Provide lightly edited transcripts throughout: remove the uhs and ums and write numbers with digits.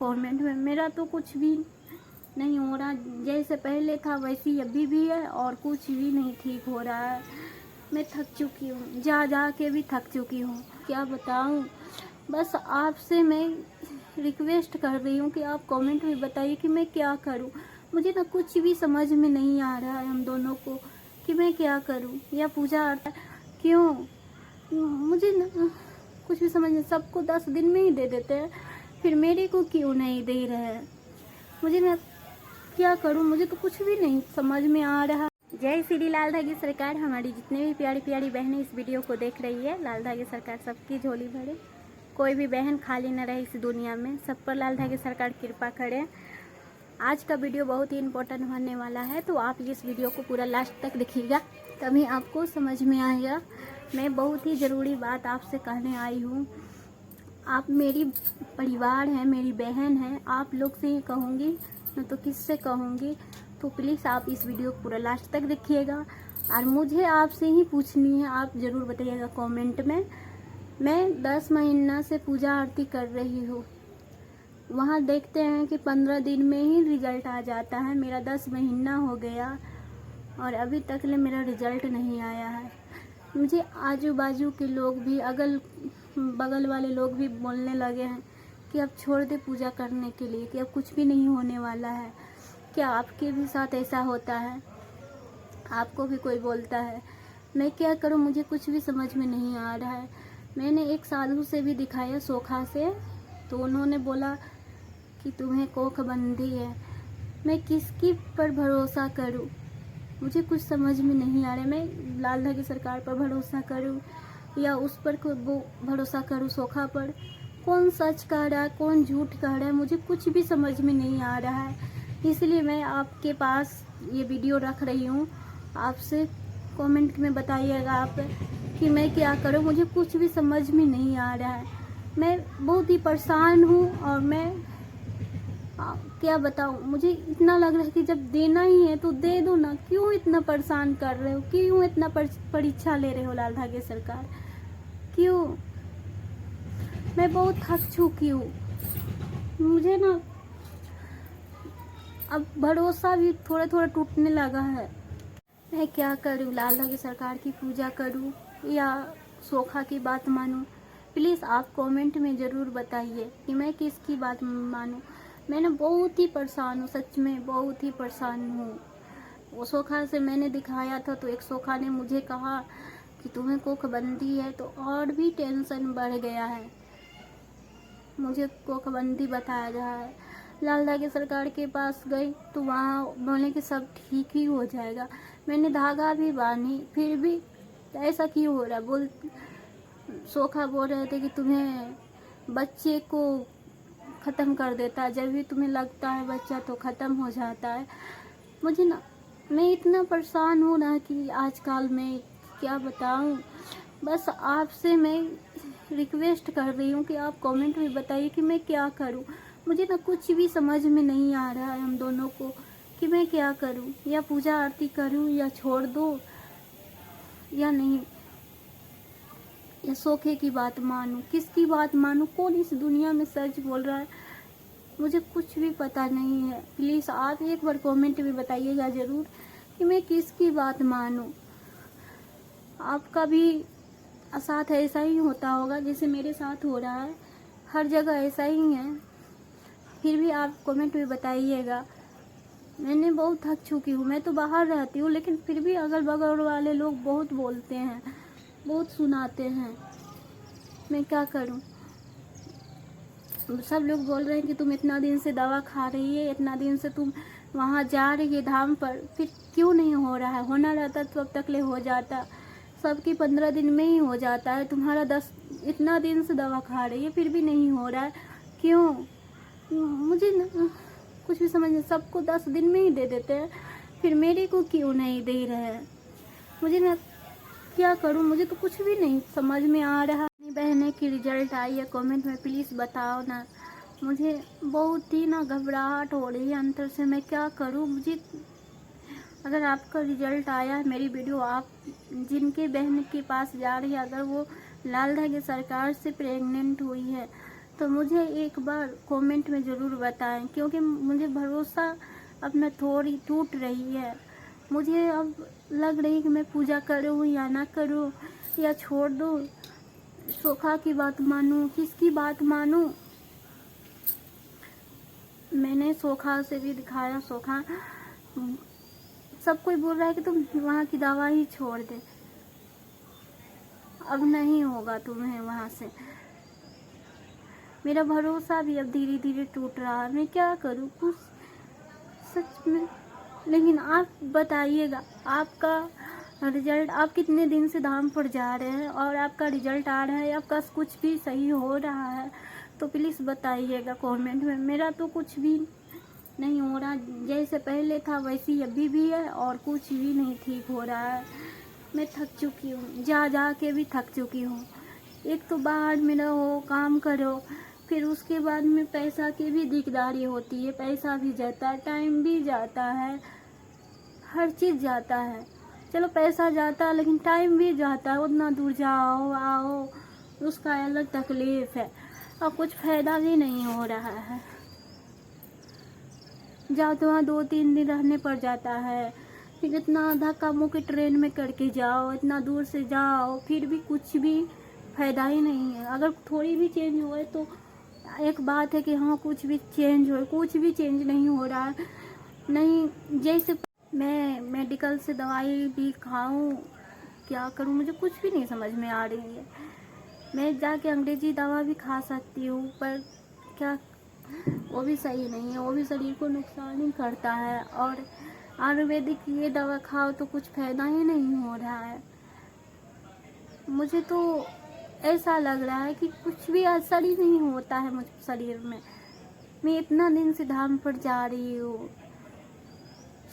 Comment में मेरा तो कुछ भी नहीं हो रहा, जैसे पहले था वैसे ही अभी भी है और कुछ भी नहीं ठीक हो रहा है। मैं थक चुकी हूँ, जा जा के भी थक चुकी हूँ, क्या बताऊँ। बस आपसे मैं रिक्वेस्ट कर रही हूँ कि आप कमेंट में बताइए कि मैं क्या करूँ। मुझे ना कुछ भी समझ में नहीं आ रहा है हम दोनों को कि मैं क्या करूँ। या पूजा आता क्यों, मुझे ना कुछ भी समझ नहीं। सबको 10 दिन में ही दे देते हैं, फिर मेरे को क्यों नहीं दे रहे हैं। मुझे ना क्या करूं, मुझे तो कुछ भी नहीं समझ में आ रहा। जय श्री लाल धागी सरकार। हमारी जितने भी प्यारी प्यारी बहनें इस वीडियो को देख रही है, लाल धागी सरकार सबकी झोली भरे, कोई भी बहन खाली न रहे इस दुनिया में, सब पर लाल धागी सरकार कृपा करे। आज का वीडियो बहुत ही इम्पोर्टेंट होने वाला है, तो आप इस वीडियो को पूरा लास्ट तक देखिएगा, तभी आपको समझ में आएगा। मैं बहुत ही ज़रूरी बात आपसे कहने आई हूँ। आप मेरी परिवार हैं, मेरी बहन हैं, आप लोग से ही कहूँगी, न तो किससे कहूँगी। तो प्लीज़ आप इस वीडियो को पूरा लास्ट तक देखिएगा और मुझे आपसे ही पूछनी है, आप ज़रूर बताइएगा कमेंट में। मैं 10 महीना से पूजा आरती कर रही हूँ, वहाँ देखते हैं कि 15 दिन में ही रिज़ल्ट आ जाता है। मेरा 10 महीना हो गया और अभी तक ले मेरा रिज़ल्ट नहीं आया है। मुझे आजू बाजू के लोग भी, अगल बगल वाले लोग भी बोलने लगे हैं कि अब छोड़ दे पूजा करने के लिए, कि अब कुछ भी नहीं होने वाला है। क्या आपके भी साथ ऐसा होता है? आपको भी कोई बोलता है? मैं क्या करूं, मुझे कुछ भी समझ में नहीं आ रहा है। मैंने एक साधु से भी दिखाया, सोखा से, तो उन्होंने बोला कि तुम्हें कोखबंदी है। मैं किसकी पर भरोसा करूं, मुझे कुछ समझ में नहीं आ रहा है। मैं लाल धागी सरकार पर भरोसा करूं या उस पर वो भरोसा करूं, सोखा पर? कौन सच कह रहा है, कौन झूठ कह रहा है, मुझे कुछ भी समझ में नहीं आ रहा है। इसलिए मैं आपके पास ये वीडियो रख रही हूँ। आपसे कमेंट में बताइएगा आप कि मैं क्या करूँ, मुझे कुछ भी समझ में नहीं आ रहा है। मैं बहुत ही परेशान हूँ और मैं क्या बताऊँ। मुझे इतना लग रहा है कि जब देना ही है तो दे दो ना, क्यों इतना परेशान कर रहे हो, क्यों इतना परीक्षा ले रहे हो लाल धागे सरकार, क्यों? मैं बहुत थक चुकी हूँ, मुझे ना अब भरोसा भी थोड़ा थोड़ा टूटने लगा है। मैं क्या करूँ, लाल धागे सरकार की पूजा करूँ या सोखा की बात मानूं? प्लीज़ आप कमेंट में ज़रूर बताइए कि मैं किसकी बात मानूं। मैं ना बहुत ही परेशान हूँ, सच में बहुत ही परेशान हूँ। वो सोखा से मैंने दिखाया था तो एक सोखा ने मुझे कहा कि तुम्हें कोखबंदी है, तो और भी टेंशन बढ़ गया है। मुझे कोखबंदी बताया जा रहा है। लाल धागे सरकार के पास गई तो वहाँ बोले कि सब ठीक ही हो जाएगा। मैंने धागा भी बांधी, फिर भी ऐसा क्यों हो रहा। सोखा बोल रहे थे कि तुम्हें बच्चे को ख़त्म कर देता है, जब भी तुम्हें लगता है बच्चा तो ख़त्म हो जाता है। मुझे ना, मैं इतना परेशान हूँ ना कि आजकल मैं क्या बताऊँ। बस आपसे मैं रिक्वेस्ट कर रही हूँ कि आप कमेंट में बताइए कि मैं क्या करूँ। मुझे ना कुछ भी समझ में नहीं आ रहा है हम दोनों को कि मैं क्या करूँ। या पूजा आरती करूँ या छोड़ दो या नहीं, या सोखे की बात मानूं, किसकी बात मानूं, कौन इस दुनिया में सच बोल रहा है, मुझे कुछ भी पता नहीं है। प्लीज़ आप एक बार कमेंट में बताइएगा ज़रूर कि मैं किसकी बात मानूं। आपका भी साथ ऐसा ही होता होगा जैसे मेरे साथ हो रहा है, हर जगह ऐसा ही है। फिर भी आप कमेंट में बताइएगा। मैंने बहुत थक चुकी हूँ, मैं तो बाहर रहती हूँ, लेकिन फिर भी अगल बगल वाले लोग बहुत बोलते हैं, बहुत सुनाते हैं। मैं क्या करूँ। सब लोग बोल रहे हैं कि तुम इतना दिन से दवा खा रही है, इतना दिन से तुम वहाँ जा रही है धाम पर, फिर क्यों नहीं हो रहा है? होना रहता तो अब तक ले हो जाता। सबकी 15 दिन में ही हो जाता है, तुम्हारा 10 इतना दिन से दवा खा रही है फिर भी नहीं हो रहा है, क्यों? मुझे ना कुछ भी समझ नहीं। सबको 10 दिन में ही दे देते हैं, फिर मेरे को क्यों नहीं दे रहे हैं। मुझे ना क्या करूं, मुझे तो कुछ भी नहीं समझ में आ रहा। अपनी बहने की रिजल्ट आई है, कमेंट में प्लीज़ बताओ ना। मुझे बहुत ही ना घबराहट हो रही है अंदर से, मैं क्या करूं। मुझे अगर आपका रिजल्ट आया है, मेरी वीडियो आप जिनके बहन के पास जा रही है, अगर वो लाल धागे सरकार से प्रेग्नेंट हुई है तो मुझे एक बार कमेंट में ज़रूर बताएं, क्योंकि मुझे भरोसा अब मैं थोड़ी टूट रही है। मुझे अब लग रही कि मैं पूजा करूं या ना करूं, या छोड़ दूं, सोखा की बात मानूं, किसकी बात मानूं। मैंने सोखा से भी दिखाया, सोखा सब कोई बोल रहा है कि तुम वहाँ की दवा ही छोड़ दे, अब नहीं होगा तुम्हें वहाँ से। मेरा भरोसा भी अब धीरे धीरे टूट रहा है। मैं क्या करूँ कुछ, सच में। लेकिन आप बताइएगा, आपका रिजल्ट, आप कितने दिन से धाम पर जा रहे हैं और आपका रिजल्ट आ रहा है, आपका कुछ भी सही हो रहा है तो प्लीज़ बताइएगा कमेंट में। मेरा तो कुछ भी नहीं हो रहा, जैसे पहले था वैसी अभी भी है और कुछ भी नहीं ठीक हो रहा है। मैं थक चुकी हूँ, जा जा के भी थक चुकी हूँ। एक तो बाहर में रहो, काम करो, फिर उसके बाद में पैसा की भी दिकदारी होती है। पैसा भी जाता है, टाइम भी जाता है, हर चीज़ जाता है। चलो पैसा जाता है लेकिन टाइम भी जाता है, उतना दूर जाओ आओ, उसका अलग तकलीफ है और कुछ फ़ायदा भी नहीं हो रहा है। जाओ तो वहाँ 2-3 दिन रहने पड़ जाता है, फिर इतना धक्का मुक्की ट्रेन में करके जाओ, इतना दूर से जाओ, फिर भी कुछ भी फ़ायदा ही नहीं है। अगर थोड़ी भी चेंज हुए तो एक बात है कि हाँ कुछ भी चेंज हो, कुछ भी चेंज नहीं हो रहा है। नहीं, जैसे मैं मेडिकल से दवाई भी खाऊं, क्या करूं, मुझे कुछ भी नहीं समझ में आ रही है। मैं जाके अंग्रेजी दवा भी खा सकती हूँ, पर क्या, वो भी सही नहीं है, वो भी शरीर को नुकसान ही करता है। और आयुर्वेदिक ये दवा खाओ तो कुछ फ़ायदा ही नहीं हो रहा है। मुझे तो ऐसा लग रहा है कि कुछ भी असर ही नहीं होता है मुझ शरीर में। मैं इतना दिन से धाम पर जा रही हूँ,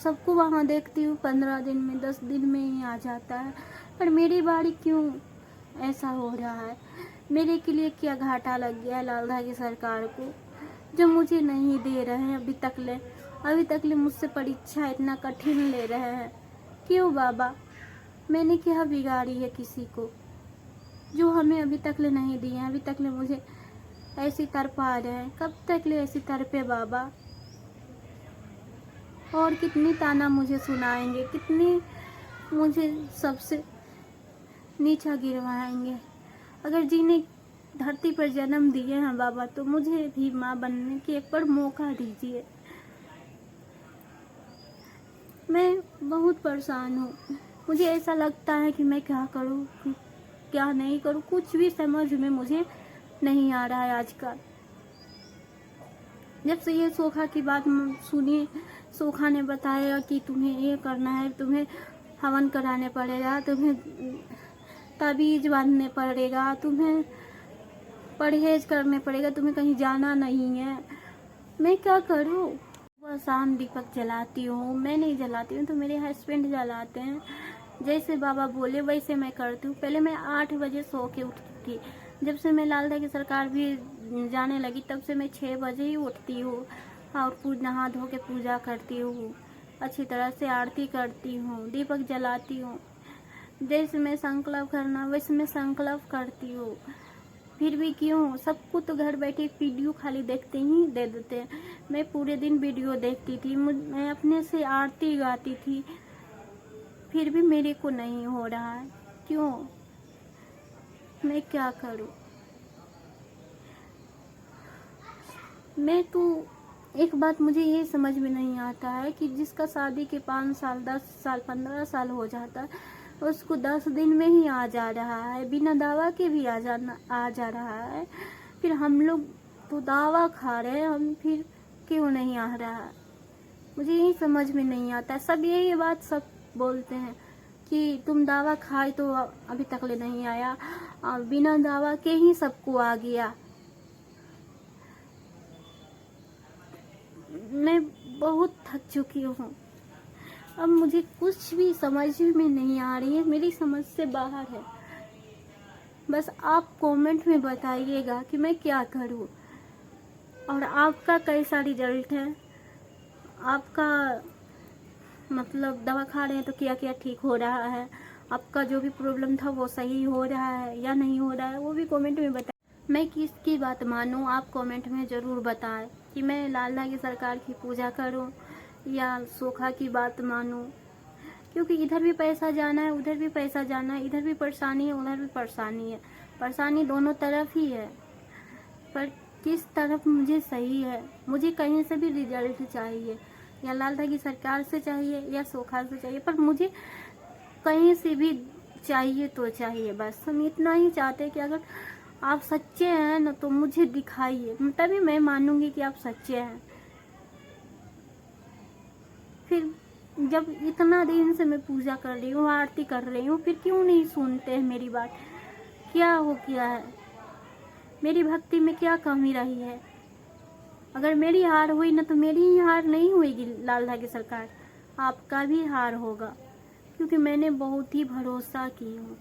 सबको वहाँ देखती हूँ 15 दिन में 10 दिन में ही आ जाता है, पर मेरी बारी क्यों ऐसा हो रहा है। मेरे के लिए क्या घाटा लग गया लालधा की सरकार को, जो मुझे नहीं दे रहे हैं अभी तक ले मुझसे परीक्षा इतना कठिन ले रहे हैं। क्यों बाबा, मैंने क्या बिगाड़ी है किसी को, जो हमें अभी तक ले नहीं दिए हैं। अभी तक ले मुझे ऐसी तरपा रहे हैं, कब तक ले ऐसी तरपे बाबा। और कितनी ताना मुझे सुनाएंगे, कितनी मुझे सबसे नीचा गिरवाएंगे। अगर जीने धरती पर जन्म दिए हैं बाबा, तो मुझे भी माँ बनने की एक बार मौका दीजिए। मैं बहुत परेशान हूँ, मुझे ऐसा लगता है कि मैं क्या करूँ क्या नहीं करूँ, कुछ भी समझ में मुझे नहीं आ रहा है आजकल। जब से ये सोखा की बात सुनी, सोखा ने बताया कि तुम्हें ये करना है, तुम्हें हवन कराने पड़ेगा, तुम्हें ताबीज बांधने पड़ेगा, तुम्हें परहेज करने पड़ेगा, तुम्हें कहीं जाना नहीं है। मैं क्या करूँ। सुबह शाम दीपक जलाती हूँ, मैं नहीं जलाती हूँ तो मेरे हस्बैंड जलाते हैं। जैसे बाबा बोले वैसे मैं करती हूँ। पहले मैं 8 बजे सो के उठती थी, जब से मैं लालधा की सरकार भी जाने लगी तब से मैं 6 बजे ही उठती हूँ और नहा धो के पूजा करती हूँ, अच्छी तरह से आरती करती हूँ, दीपक जलाती हूँ। जैसे मैं संकल्प करना वैसे मैं संकल्प करती हूँ। फिर भी क्यों, सबको तो घर बैठे वीडियो खाली देखते ही दे देते हैं। मैं पूरे दिन वीडियो देखती थी, मैं अपने से आरती गाती थी, फिर भी मेरे को नहीं हो रहा है। क्यों, मैं क्या करूं। मैं तो एक बात मुझे ये समझ में नहीं आता है कि जिसका शादी के 5 साल 10 साल 15 साल हो जाता है, उसको 10 दिन में ही आ जा रहा है, बिना दवा के भी आ जा रहा है। फिर हम लोग तो दवा खा रहे हैं, हम फिर क्यों नहीं आ रहा है, मुझे यही समझ में नहीं आता। सब यही बात सब बोलते हैं कि तुम दवा खाए तो अभी तक ले नहीं आया, बिना दवा के ही सबको आ गया। मैं बहुत थक चुकी हूँ, अब मुझे कुछ भी समझ में नहीं आ रही है, मेरी समझ से बाहर है। बस आप कमेंट में बताइएगा कि मैं क्या करूँ। और आपका कैसा रिजल्ट है, आपका मतलब दवा खा रहे हैं तो क्या क्या ठीक हो रहा है, आपका जो भी प्रॉब्लम था वो सही हो रहा है या नहीं हो रहा है, वो भी कमेंट में बताइए। मैं किसकी बात मानूं? आप कमेंट में ज़रूर बताएं कि मैं लाल धागे सरकार की पूजा करूं या सोखा की बात मानूं, क्योंकि इधर भी पैसा जाना है, उधर भी पैसा जाना है, इधर भी परेशानी है, उधर भी परेशानी है। परेशानी दोनों तरफ ही है, पर किस तरफ मुझे सही है? मुझे कहीं से भी रिजल्ट चाहिए, या लाल धागी सरकार से चाहिए या सोखा से चाहिए, पर मुझे कहीं से भी चाहिए तो चाहिए। बस हम इतना ही चाहते हैं कि अगर आप सच्चे हैं ना तो मुझे दिखाइए, तभी मैं मानूंगी कि आप सच्चे हैं। फिर जब इतना दिन से मैं पूजा कर रही हूँ, आरती कर रही हूँ, फिर क्यों नहीं सुनते हैं मेरी बात? क्या हो गया है? मेरी भक्ति में क्या कमी रही है? अगर मेरी हार हुई ना तो मेरी ही हार नहीं होगी लाल धागे सरकार, आपका भी हार होगा, क्योंकि मैंने बहुत ही भरोसा की हूँ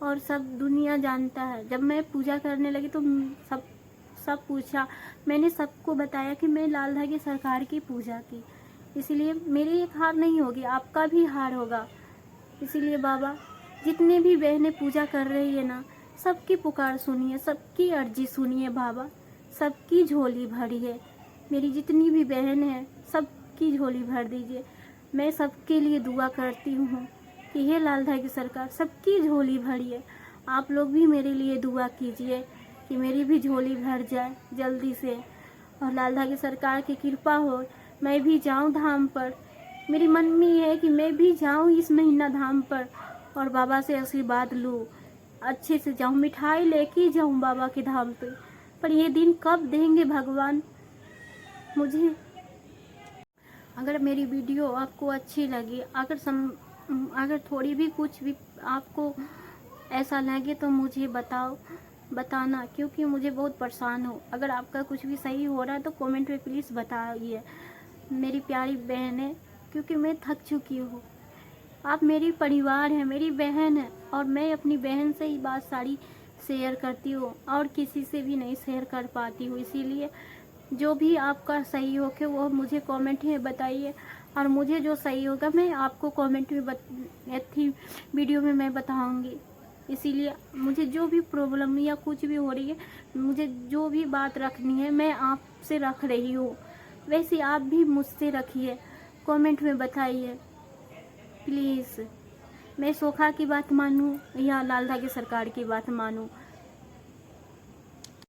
और सब दुनिया जानता है। जब मैं पूजा करने लगी तो सब पूछा, मैंने सबको बताया कि मैं लाल धागे सरकार की पूजा की, इसलिए मेरी एक हार नहीं होगी, आपका भी हार होगा। इसीलिए बाबा, जितनी भी बहनें पूजा कर रही है ना, सबकी पुकार सुनिए, सबकी अर्जी सुनिए बाबा, सबकी झोली भरी है। मेरी जितनी भी बहन है सबकी झोली भर दीजिए। मैं सबके लिए दुआ करती हूँ कि हे लाल धागे सरकार सबकी झोली भरिए। आप लोग भी मेरे लिए दुआ कीजिए कि मेरी भी झोली भर जाए जल्दी से, और लाल धागे सरकार की कृपा हो, मैं भी जाऊँ धाम पर। मेरी मन में है कि मैं भी जाऊँ इस महीना धाम पर और बाबा से आशीर्वाद लूँ, अच्छे से जाऊँ, मिठाई लेके जाऊँ बाबा के धाम पे। पर ये दिन कब देंगे भगवान मुझे? अगर मेरी वीडियो आपको अच्छी लगी, अगर थोड़ी भी कुछ भी आपको ऐसा लगे तो मुझे बताना, क्योंकि मुझे बहुत परेशान हो। अगर आपका कुछ भी सही हो रहा है तो कमेंट में प्लीज़ बताइए मेरी प्यारी बहन है, क्योंकि मैं थक चुकी हूँ। आप मेरी परिवार है, मेरी बहन है, और मैं अपनी बहन से ही बात सारी शेयर करती हूँ और किसी से भी नहीं शेयर कर पाती हूँ। इसीलिए जो भी आपका सही हो के वो मुझे कमेंट में बताइए, और मुझे जो सही होगा मैं आपको कमेंट में वीडियो में मैं बताऊँगी। इसीलिए मुझे जो भी प्रॉब्लम या कुछ भी हो रही है, मुझे जो भी बात रखनी है मैं आपसे रख रही हूँ, वैसे आप भी मुझसे रखिए, कमेंट में बताइए प्लीज़। मैं सोखा की बात मानूं या लाल धागे सरकार की बात मानूं?